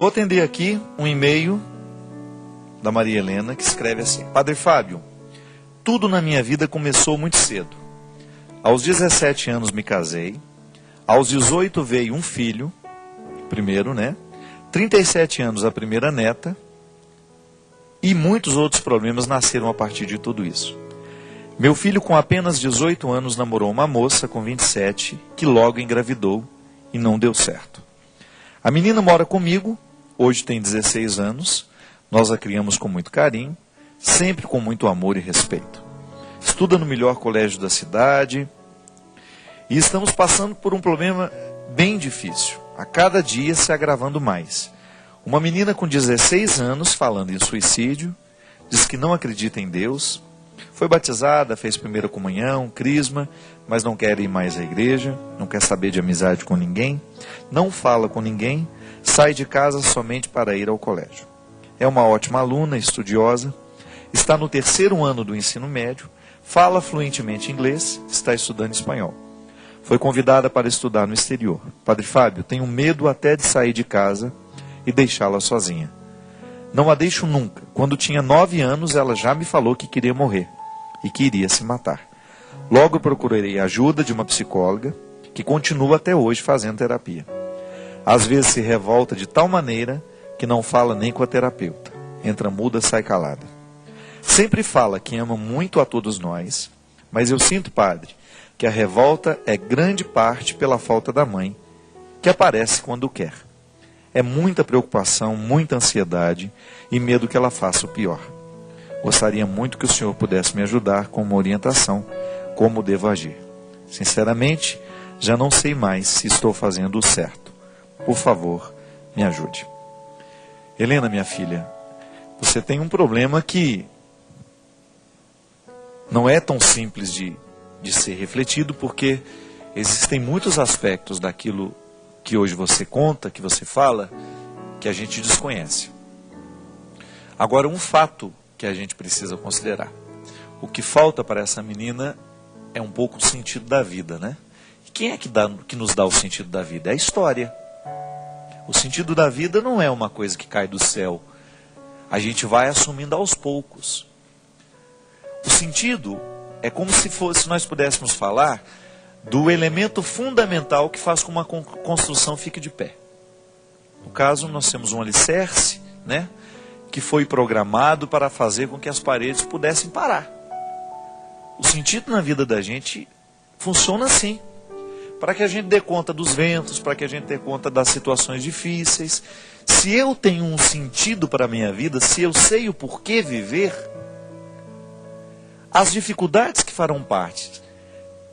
Vou atender aqui um e-mail da Maria Helena, que escreve assim: Padre Fábio, tudo na minha vida começou muito cedo. Aos 17 anos me casei, aos 18 veio um filho, primeiro, 37 anos a primeira neta, e muitos outros problemas nasceram a partir de tudo isso. Meu filho, com apenas 18 anos, namorou uma moça com 27, que logo engravidou e não deu certo. A menina mora comigo, hoje tem 16 anos, nós a criamos com muito carinho, sempre com muito amor e respeito. Estuda no melhor colégio da cidade e estamos passando por um problema bem difícil, a cada dia se agravando mais. Uma menina com 16 anos falando em suicídio, diz que não acredita em Deus, foi batizada, fez primeira comunhão, crisma, mas não quer ir mais à igreja, não quer saber de amizade com ninguém, não fala com ninguém, sai de casa somente para ir ao colégio. É uma ótima aluna, estudiosa, está no 3º ano do ensino médio, fala fluentemente inglês, está estudando espanhol. Foi convidada para estudar no exterior. Padre Fábio, tenho medo até de sair de casa e deixá-la sozinha. Não a deixo nunca. Quando tinha 9 anos, ela já me falou que queria morrer e que iria se matar. Logo procurei a ajuda de uma psicóloga, que continua até hoje fazendo terapia. Às vezes se revolta de tal maneira que não fala nem com a terapeuta. Entra muda, sai calada. Sempre fala que ama muito a todos nós, mas eu sinto, padre, que a revolta é grande parte pela falta da mãe, que aparece quando quer. É muita preocupação, muita ansiedade e medo que ela faça o pior. Gostaria muito que o senhor pudesse me ajudar com uma orientação, como devo agir. Sinceramente, já não sei mais se estou fazendo o certo. Por favor, me ajude. Helena, minha filha, você tem um problema que não é tão simples de ser refletido, porque existem muitos aspectos daquilo que hoje você conta, que você fala, que a gente desconhece. Agora, um fato que a gente precisa considerar. O que falta para essa menina é um pouco o sentido da vida, E quem é que nos dá o sentido da vida? É a história. O sentido da vida não é uma coisa que cai do céu. A gente vai assumindo aos poucos. O sentido é como se nós pudéssemos falar do elemento fundamental que faz com que uma construção fique de pé. No caso, nós temos um alicerce, que foi programado para fazer com que as paredes pudessem parar. O sentido na vida da gente funciona assim. Para que a gente dê conta dos ventos, para que a gente dê conta das situações difíceis. Se eu tenho um sentido para a minha vida, se eu sei o porquê viver, as dificuldades que farão parte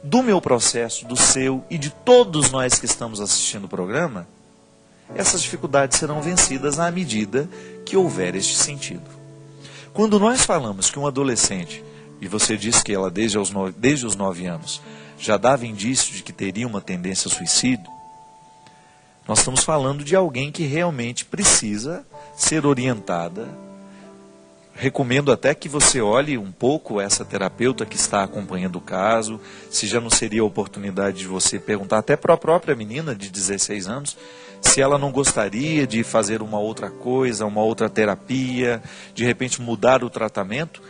do meu processo, do seu e de todos nós que estamos assistindo o programa, essas dificuldades serão vencidas à medida que houver este sentido. Quando nós falamos que um adolescente, e você disse que ela desde os 9 anos já dava indício de que teria uma tendência a suicídio, nós estamos falando de alguém que realmente precisa ser orientada. Recomendo até que você olhe um pouco essa terapeuta que está acompanhando o caso, se já não seria a oportunidade de você perguntar até para a própria menina de 16 anos, se ela não gostaria de fazer uma outra coisa, uma outra terapia, de repente mudar o tratamento,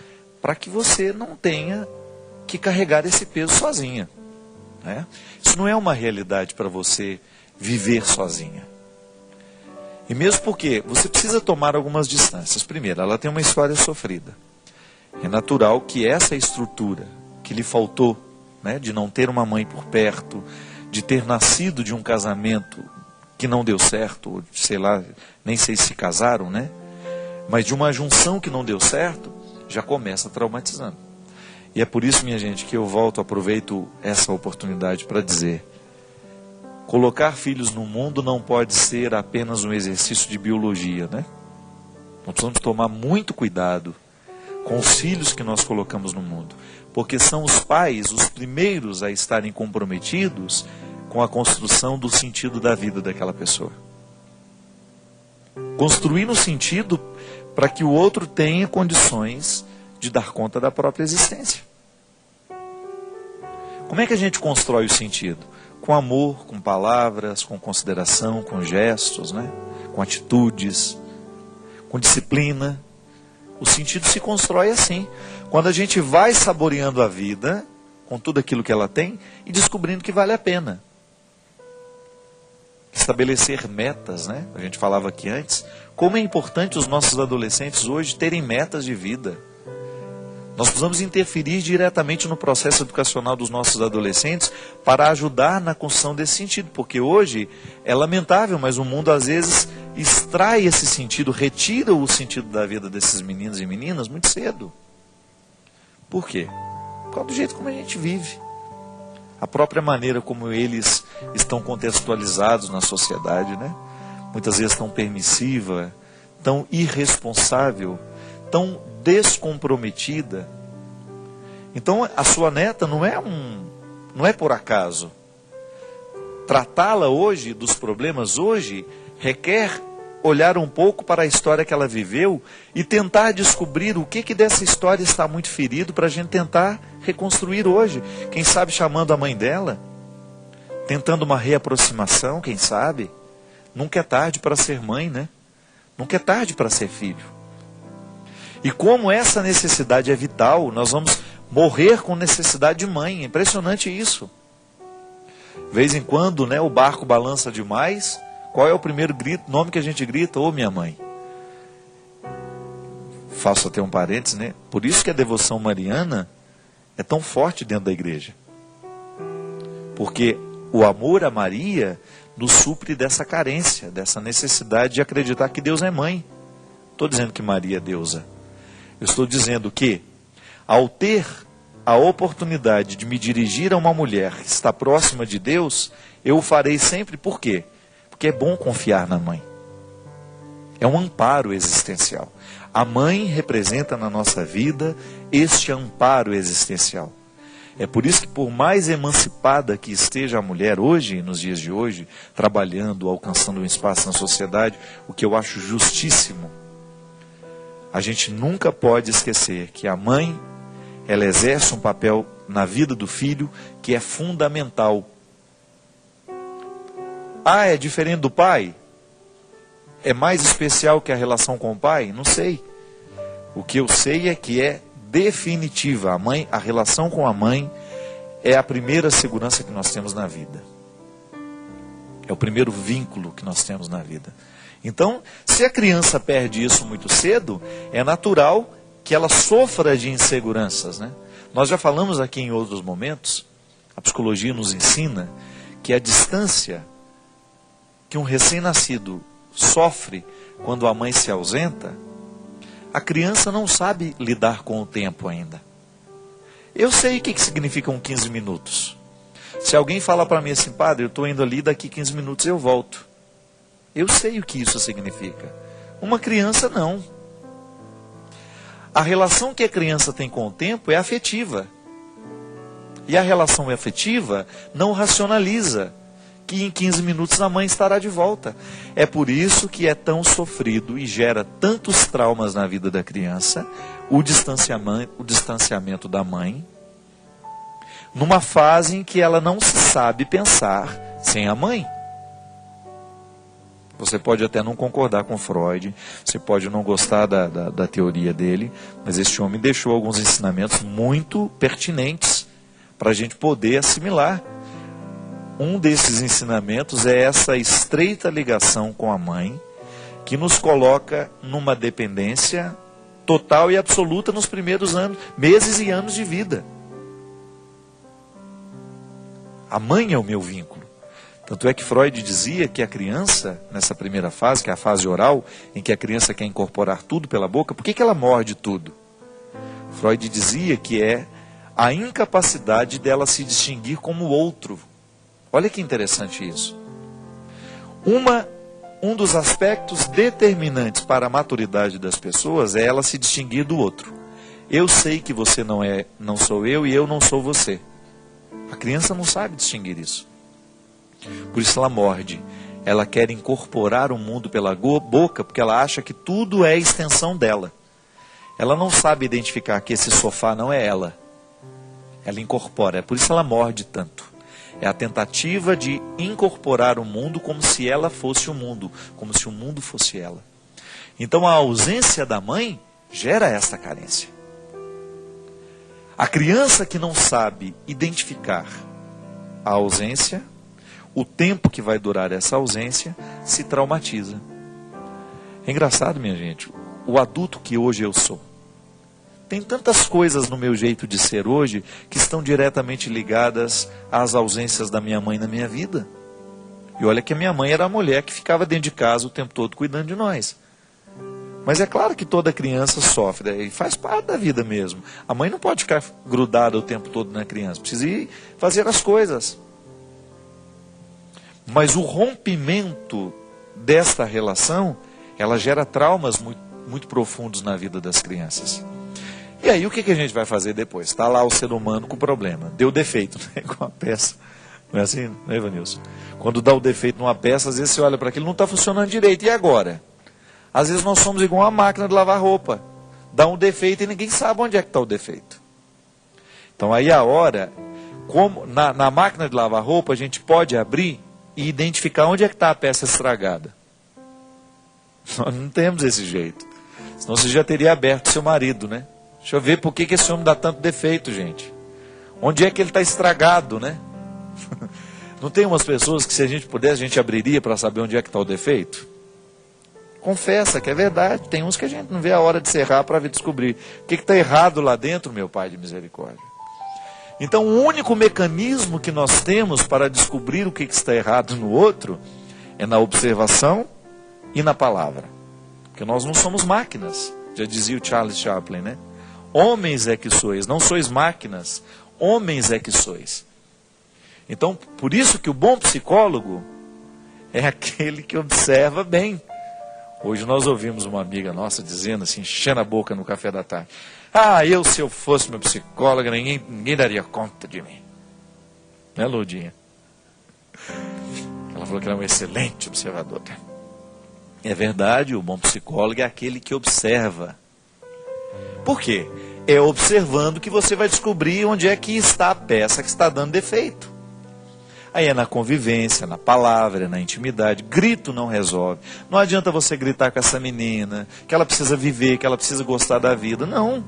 para que você não tenha que carregar esse peso sozinha. Isso não é uma realidade para você viver sozinha. E mesmo porque você precisa tomar algumas distâncias. Primeiro, ela tem uma história sofrida. É natural que essa estrutura que lhe faltou, de não ter uma mãe por perto, de ter nascido de um casamento que não deu certo, ou sei lá, nem sei se casaram, mas de uma junção que não deu certo, já começa traumatizando. E é por isso, minha gente, que eu aproveito essa oportunidade para dizer: colocar filhos no mundo não pode ser apenas um exercício de biologia, Nós precisamos tomar muito cuidado com os filhos que nós colocamos no mundo, porque são os pais os primeiros a estarem comprometidos com a construção do sentido da vida daquela pessoa. Construir um sentido para que o outro tenha condições de dar conta da própria existência. Como é que a gente constrói o sentido? Com amor, com palavras, com consideração, com gestos, com atitudes, com disciplina. O sentido se constrói assim. Quando a gente vai saboreando a vida, com tudo aquilo que ela tem, e descobrindo que vale a pena. Estabelecer metas, né? A gente falava aqui antes. Como é importante os nossos adolescentes hoje terem metas de vida. Nós precisamos interferir diretamente no processo educacional dos nossos adolescentes para ajudar na construção desse sentido. Porque hoje é lamentável, mas o mundo às vezes extrai esse sentido, retira o sentido da vida desses meninos e meninas muito cedo. Por quê? Por causa do jeito como a gente vive. A própria maneira como eles estão contextualizados na sociedade, né? Muitas vezes tão permissiva, tão irresponsável, tão descomprometida. Então a sua neta não é por acaso. Tratá-la hoje, dos problemas hoje, requer olhar um pouco para a história que ela viveu e tentar descobrir o que dessa história está muito ferido para a gente tentar reconstruir hoje. Quem sabe chamando a mãe dela, tentando uma reaproximação, quem sabe. Nunca é tarde para ser mãe, né? Nunca é tarde para ser filho. E como essa necessidade é vital, nós vamos morrer com necessidade de mãe. É impressionante isso. De vez em quando, né, o barco balança demais. Qual é o primeiro nome que a gente grita? Ô, minha mãe. Faço até um parênteses, né? Por isso que a devoção mariana é tão forte dentro da igreja. Porque o amor a Maria nos supre dessa carência, dessa necessidade de acreditar que Deus é mãe. Estou dizendo que Maria é deusa. Eu estou dizendo que, ao ter a oportunidade de me dirigir a uma mulher que está próxima de Deus, eu o farei sempre. Por quê? Porque é bom confiar na mãe. É um amparo existencial. A mãe representa na nossa vida este amparo existencial. É por isso que, por mais emancipada que esteja a mulher hoje, nos dias de hoje, trabalhando, alcançando um espaço na sociedade, o que eu acho justíssimo, a gente nunca pode esquecer que a mãe, ela exerce um papel na vida do filho que é fundamental. Ah, é diferente do pai? É mais especial que a relação com o pai? Não sei. O que eu sei é que é definitiva. A relação com a mãe é a primeira segurança que nós temos na vida. É o primeiro vínculo que nós temos na vida. Então, se a criança perde isso muito cedo, é natural que ela sofra de inseguranças, né? Nós já falamos aqui em outros momentos, a psicologia nos ensina que a distância que um recém-nascido sofre quando a mãe se ausenta, a criança não sabe lidar com o tempo ainda. Eu sei o que significam 15 minutos. Se alguém fala para mim assim, padre, eu estou indo ali, daqui 15 minutos eu volto. Eu sei o que isso significa. Uma criança não. A relação que a criança tem com o tempo é afetiva. E a relação afetiva não racionaliza que em 15 minutos a mãe estará de volta. É por isso que é tão sofrido e gera tantos traumas na vida da criança, o distanciamento da mãe, numa fase em que ela não se sabe pensar sem a mãe. Você pode até não concordar com Freud, você pode não gostar da teoria dele, mas este homem deixou alguns ensinamentos muito pertinentes para a gente poder assimilar. Um desses ensinamentos é essa estreita ligação com a mãe, que nos coloca numa dependência total e absoluta nos primeiros anos, meses e anos de vida. A mãe é o meu vínculo. Tanto é que Freud dizia que a criança, nessa primeira fase, que é a fase oral, em que a criança quer incorporar tudo pela boca, por que ela morde tudo? Freud dizia que é a incapacidade dela se distinguir como outro. Olha que interessante isso. Um dos aspectos determinantes para a maturidade das pessoas é ela se distinguir do outro. Eu sei que você não sou eu e eu não sou você. A criança não sabe distinguir isso. Por isso ela morde. Ela quer incorporar o mundo pela boca porque ela acha que tudo é extensão dela. Ela não sabe identificar que esse sofá não é ela. Ela incorpora. É por isso ela morde tanto. É a tentativa de incorporar o mundo como se ela fosse o mundo, como se o mundo fosse ela. Então a ausência da mãe gera esta carência. A criança que não sabe identificar a ausência, o tempo que vai durar essa ausência, se traumatiza. É engraçado, minha gente, o adulto que hoje eu sou. Tem tantas coisas no meu jeito de ser hoje que estão diretamente ligadas às ausências da minha mãe na minha vida. E olha que a minha mãe era a mulher que ficava dentro de casa o tempo todo cuidando de nós. Mas é claro que toda criança sofre, e faz parte da vida mesmo. A mãe não pode ficar grudada o tempo todo na criança, precisa ir fazer as coisas. Mas o rompimento desta relação, ela gera traumas muito profundos na vida das crianças. E aí o que a gente vai fazer depois? Está lá o ser humano com problema. Deu defeito, né? Com a peça. Não é assim, não é, Evanilson? Quando dá o defeito numa peça, às vezes você olha para aquilo, não está funcionando direito. E agora? Às vezes nós somos igual uma máquina de lavar roupa. Dá um defeito e ninguém sabe onde é que está o defeito. Então aí a hora, como na máquina de lavar roupa, a gente pode abrir e identificar onde é que está a peça estragada. Nós não temos esse jeito. Senão você já teria aberto seu marido, né? Deixa eu ver por que esse homem dá tanto defeito, gente. Onde é que ele está estragado, né? Não tem umas pessoas que se a gente pudesse, a gente abriria para saber onde é que está o defeito? Confessa que é verdade. Tem uns que a gente não vê a hora de cerrar para descobrir. O que está errado lá dentro, meu Pai de misericórdia? Então o único mecanismo que nós temos para descobrir o que está errado no outro é na observação e na palavra. Porque nós não somos máquinas. Já dizia o Charles Chaplin, né? Homens é que sois, não sois máquinas, homens é que sois. Então, por isso que o bom psicólogo é aquele que observa bem. Hoje nós ouvimos uma amiga nossa dizendo assim, enchendo a boca no café da tarde. Se eu fosse meu psicólogo, ninguém daria conta de mim. Né, Lourdinha? Ela falou que era um excelente observador. É verdade, o bom psicólogo é aquele que observa. Por quê? É observando que você vai descobrir onde é que está a peça que está dando defeito. Aí é na convivência, na palavra, na intimidade. Grito não resolve. Não adianta você gritar com essa menina, que ela precisa viver, que ela precisa gostar da vida. Não.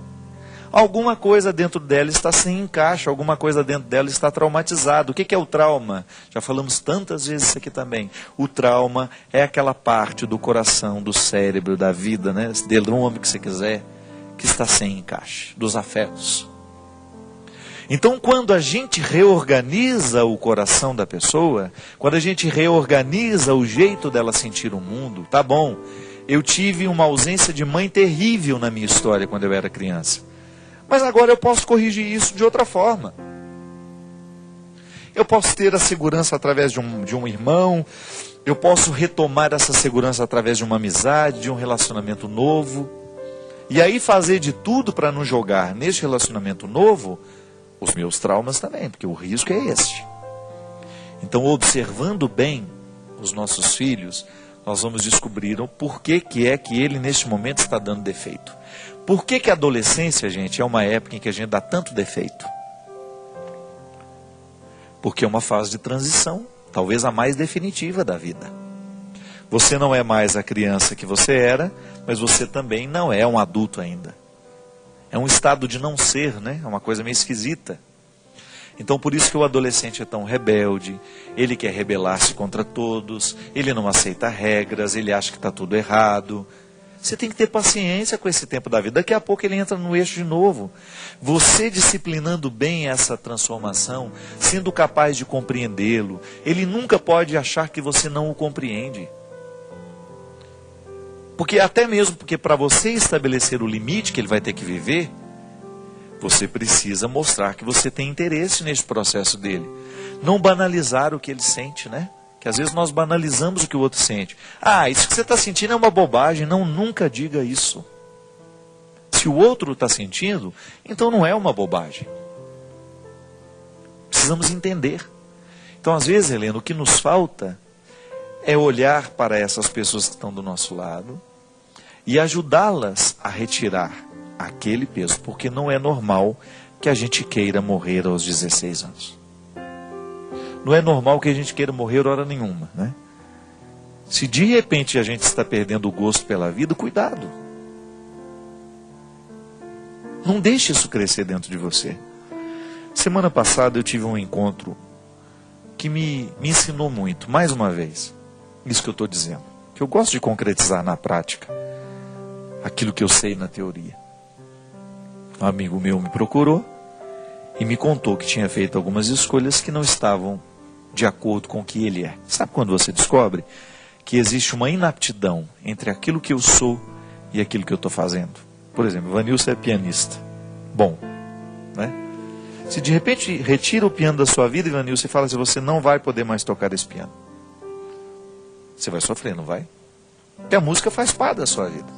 Alguma coisa dentro dela está sem encaixe, alguma coisa dentro dela está traumatizada. O que é o trauma? Já falamos tantas vezes isso aqui também. O trauma é aquela parte do coração, do cérebro, da vida, né? Dê o nome que você quiser, que está sem encaixe, dos afetos. Então, quando a gente reorganiza o coração da pessoa, quando a gente reorganiza o jeito dela sentir o mundo, tá bom, eu tive uma ausência de mãe terrível na minha história quando eu era criança. Mas agora eu posso corrigir isso de outra forma. Eu posso ter a segurança através de um irmão, eu posso retomar essa segurança através de uma amizade, de um relacionamento novo. E aí fazer de tudo para não jogar neste relacionamento novo os meus traumas também, porque o risco é este. Então, observando bem os nossos filhos, nós vamos descobrir o porquê que é que ele neste momento está dando defeito. Por que a adolescência, gente, é uma época em que a gente dá tanto defeito? Porque é uma fase de transição, talvez a mais definitiva da vida. Você não é mais a criança que você era, mas você também não é um adulto ainda. É um estado de não ser, né? É uma coisa meio esquisita. Então por isso que o adolescente é tão rebelde, ele quer rebelar-se contra todos, ele não aceita regras, ele acha que está tudo errado. Você tem que ter paciência com esse tempo da vida. Daqui a pouco ele entra no eixo de novo. Você disciplinando bem essa transformação, sendo capaz de compreendê-lo, ele nunca pode achar que você não o compreende. Até mesmo porque para você estabelecer o limite que ele vai ter que viver, você precisa mostrar que você tem interesse nesse processo dele. Não banalizar o que ele sente, né? Que às vezes nós banalizamos o que o outro sente. Isso que você está sentindo é uma bobagem. Não, nunca diga isso. Se o outro está sentindo, então não é uma bobagem. Precisamos entender. Então às vezes, Helena, o que nos falta é olhar para essas pessoas que estão do nosso lado e ajudá-las a retirar aquele peso, porque não é normal que a gente queira morrer aos 16 anos. não é normal que a gente queira morrer hora nenhuma, né? Se de repente a gente está perdendo o gosto pela vida, cuidado. Não deixe isso crescer dentro de você. Semana passada eu tive um encontro que me ensinou muito, mais uma vez, isso que eu estou dizendo. Que eu gosto de concretizar na prática aquilo que eu sei na teoria. Um amigo meu me procurou e me contou que tinha feito algumas escolhas que não estavam de acordo com o que ele é. Sabe quando você descobre que existe uma inaptidão entre aquilo que eu sou e aquilo que eu estou fazendo? Por exemplo, Vanilson é pianista. Bom, né? Se de repente retira o piano da sua vida, Vanilson, e fala assim, você não vai poder mais tocar esse piano. Você vai sofrer, não vai? Porque a música faz parte da sua vida.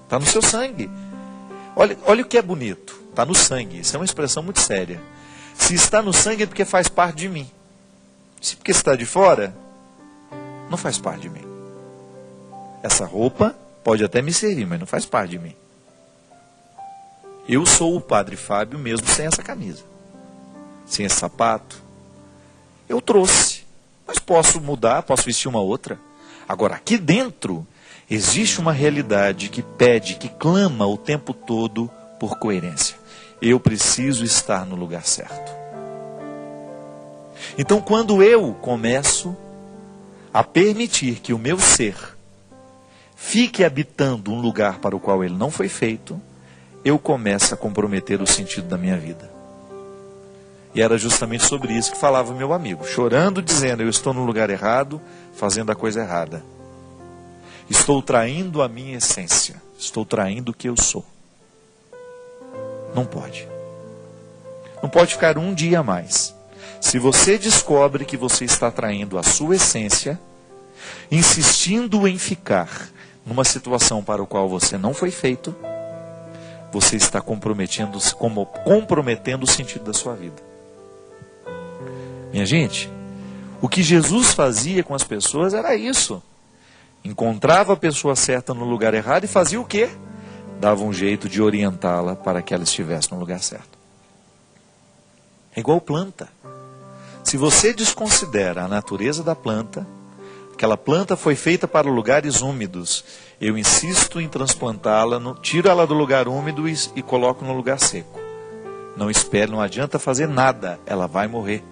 Está no seu sangue. Olha o que é bonito. Está no sangue. Isso é uma expressão muito séria. Se está no sangue é porque faz parte de mim. Se porque está de fora, não faz parte de mim. Essa roupa pode até me servir, mas não faz parte de mim. Eu sou o Padre Fábio mesmo sem essa camisa. Sem esse sapato. Eu trouxe. Mas posso mudar, posso vestir uma outra. Agora, aqui dentro, existe uma realidade que pede, que clama o tempo todo por coerência. Eu preciso estar no lugar certo. Então, quando eu começo a permitir que o meu ser fique habitando um lugar para o qual ele não foi feito, eu começo a comprometer o sentido da minha vida. E era justamente sobre isso que falava o meu amigo, chorando, dizendo, eu estou no lugar errado, fazendo a coisa errada. Estou traindo a minha essência, estou traindo o que eu sou. Não pode. Não pode ficar um dia a mais. Se você descobre que você está traindo a sua essência, insistindo em ficar numa situação para a qual você não foi feito, você está comprometendo o sentido da sua vida. Minha gente, o que Jesus fazia com as pessoas era isso. Encontrava a pessoa certa no lugar errado e fazia o quê? Dava um jeito de orientá-la para que ela estivesse no lugar certo. É igual planta. Se você desconsidera a natureza da planta, aquela planta foi feita para lugares úmidos, eu insisto em transplantá-la, tiro ela do lugar úmido e coloco no lugar seco. Não espere, não adianta fazer nada, ela vai morrer.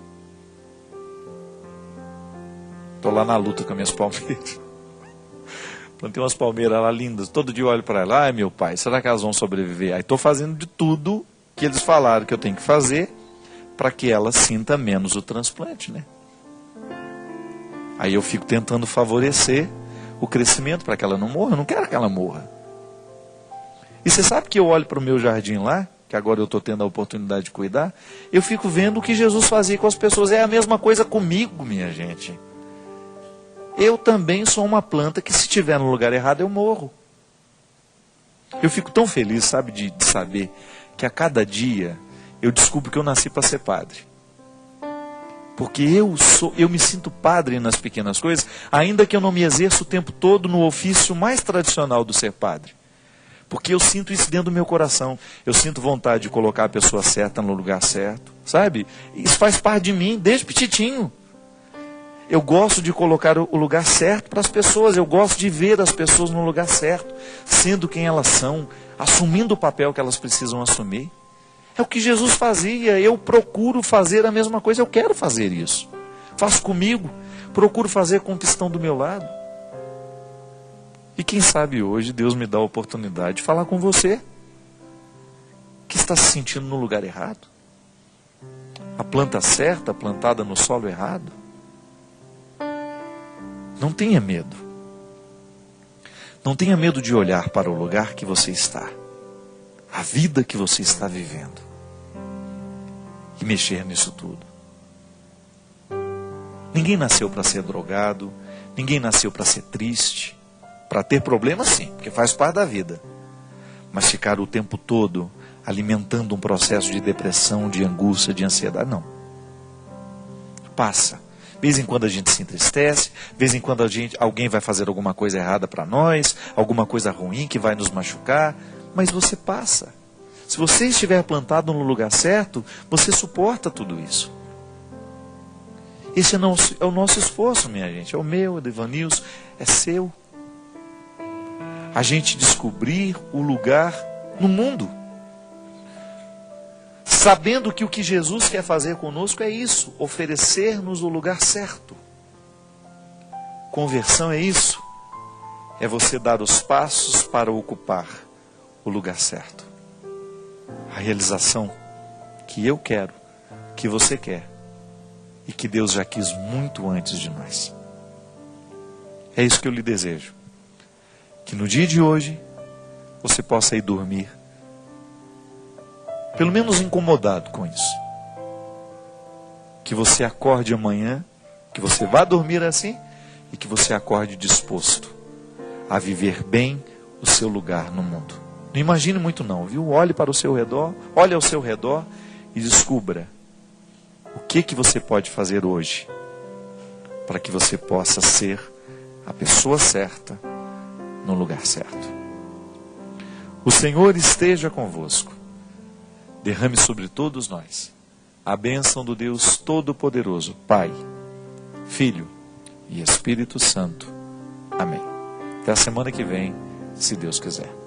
Estou lá na luta com as minhas palmeiras. Plantei umas palmeiras lá lindas, todo dia eu olho para ela, ai meu pai, será que elas vão sobreviver? Aí estou fazendo de tudo que eles falaram que eu tenho que fazer, para que ela sinta menos o transplante, né? Aí eu fico tentando favorecer o crescimento para que ela não morra, eu não quero que ela morra. E você sabe que eu olho para o meu jardim lá, que agora eu estou tendo a oportunidade de cuidar, eu fico vendo o que Jesus fazia com as pessoas, é a mesma coisa comigo, minha gente. Eu também sou uma planta que se estiver no lugar errado eu morro. Eu fico tão feliz, sabe, de saber que a cada dia eu descubro que eu nasci para ser padre. Porque eu me sinto padre nas pequenas coisas, ainda que eu não me exerça o tempo todo no ofício mais tradicional do ser padre. Porque eu sinto isso dentro do meu coração. Eu sinto vontade de colocar a pessoa certa no lugar certo, sabe? Isso faz parte de mim desde petitinho. Eu gosto de colocar o lugar certo para as pessoas. Eu gosto de ver as pessoas no lugar certo, sendo quem elas são, assumindo o papel que elas precisam assumir. É o que Jesus fazia. Eu procuro fazer a mesma coisa. Eu quero fazer isso. Faço comigo. Procuro fazer com o que estão do meu lado. E quem sabe hoje Deus me dá a oportunidade de falar com você, que está se sentindo no lugar errado. A planta certa, plantada no solo errado. Não tenha medo. Não tenha medo de olhar para o lugar que você está. A vida que você está vivendo. E mexer nisso tudo. Ninguém nasceu para ser drogado. Ninguém nasceu para ser triste. Para ter problemas sim, porque faz parte da vida. Mas ficar o tempo todo alimentando um processo de depressão, de angústia, de ansiedade, não. Passa. De vez em quando a gente se entristece, de vez em quando alguém vai fazer alguma coisa errada para nós, alguma coisa ruim que vai nos machucar, mas você passa. Se você estiver plantado no lugar certo, você suporta tudo isso. Esse não é o nosso esforço, minha gente. É o meu, é do Evanilson, é seu. A gente descobrir o lugar no mundo. Sabendo que o que Jesus quer fazer conosco é isso, oferecer-nos o lugar certo. Conversão é isso. É você dar os passos para ocupar o lugar certo. A realização que eu quero, que você quer, e que Deus já quis muito antes de nós. É isso que eu lhe desejo. Que no dia de hoje, você possa ir dormir, pelo menos incomodado com isso. Que você acorde amanhã, que você vá dormir assim, e que você acorde disposto a viver bem o seu lugar no mundo. Não imagine muito não, viu? Olhe para o seu redor, olhe ao seu redor e descubra o que você pode fazer hoje para que você possa ser a pessoa certa no lugar certo. O Senhor esteja convosco. Derrame sobre todos nós a bênção do Deus Todo-Poderoso, Pai, Filho e Espírito Santo. Amém. Até a semana que vem, se Deus quiser.